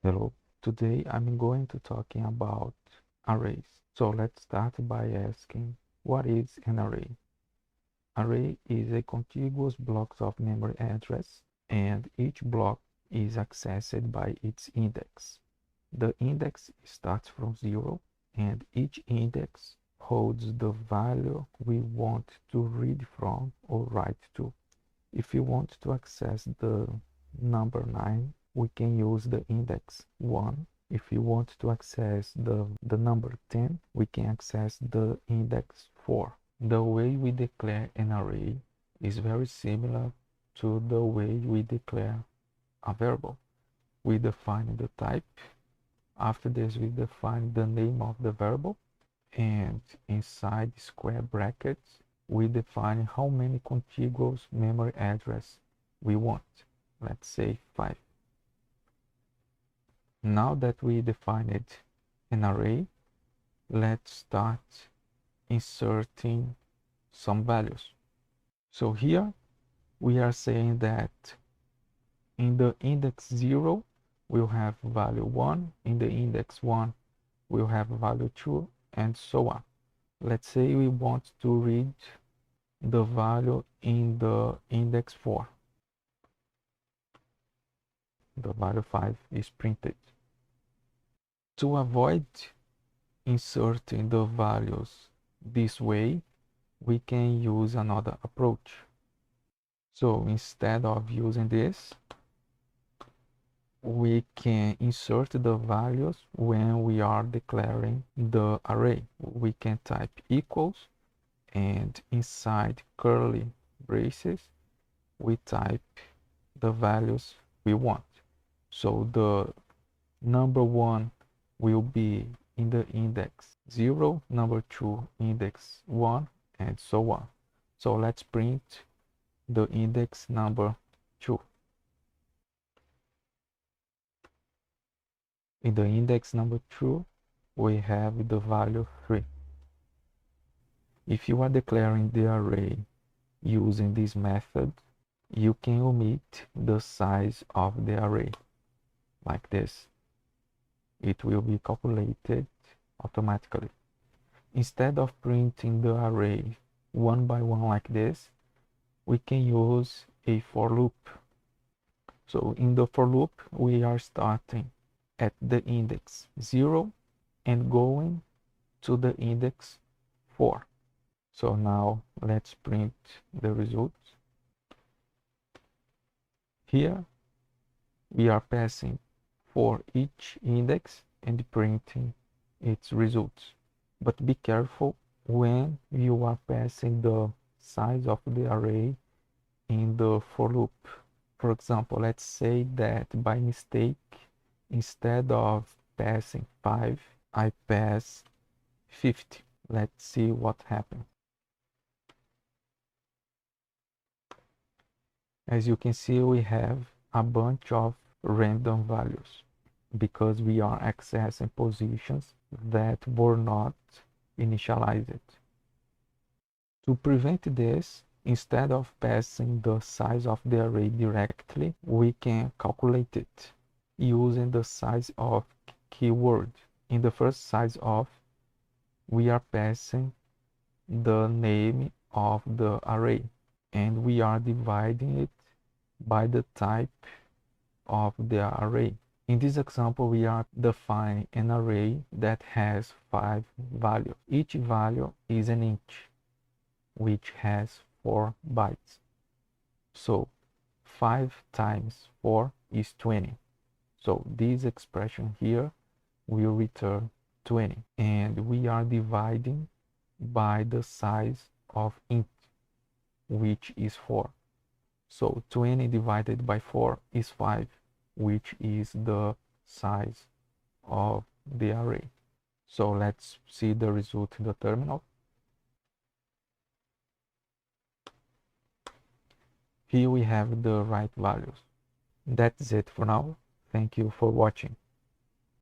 Hello, today I'm going to talking about arrays. So let's start by asking, what is an array? Array is a contiguous blocks of memory address, and each block is accessed by its index. The index starts from 0, and each index holds the value we want to read from or write to. If you want to access the number 9, we can use the index 1. If you want to access the number 10, we can access the index 4. The way we declare an array is very similar to the way we declare a variable. We define the type. After this, we define the name of the variable. And inside square brackets, we define how many contiguous memory address we want. Let's say 5. Now that we defined an array, let's start inserting some values. So here we are saying that in the index 0, we'll have value 1. In the index 1, we'll have value 2, and so on. Let's say we want to read the value in the index 4. The value 5 is printed. To avoid inserting the values this way, we can use another approach. So instead of using this, we can insert the values when we are declaring the array. We can type equals, and inside curly braces, we type the values we want. So the number 1 will be in the index 0, number 2 index 1, and so on. So let's print the index number 2. In the index number 2, we have the value 3. If you are declaring the array using this method, you can omit the size of the array, like this. It will be calculated automatically. Instead of printing the array one by one like this, we can use a for loop. So in the for loop, we are starting at the index 0 and going to the index 4. So now let's print the results. Here we are passing for each index and printing its results. But be careful when you are passing the size of the array in the for loop. For example, let's say that by mistake, instead of passing 5, I pass 50. Let's see what happens. As you can see, we have a bunch of random values because we are accessing positions that were not initialized. To prevent this, instead of passing the size of the array directly, we can calculate it using the size of keyword. In the first size of, we are passing the name of the array, and we are dividing it by the type of the array. In this example, we are defining an array that has 5 values. Each value is an int, which has 4 bytes. So 5 times 4 is 20. So this expression here will return 20. And we are dividing by the size of int, which is 4. So 20 divided by 4 is 5, which is the size of the array. So let's see the result in the terminal. Here we have the right values. That's it for now. Thank you for watching.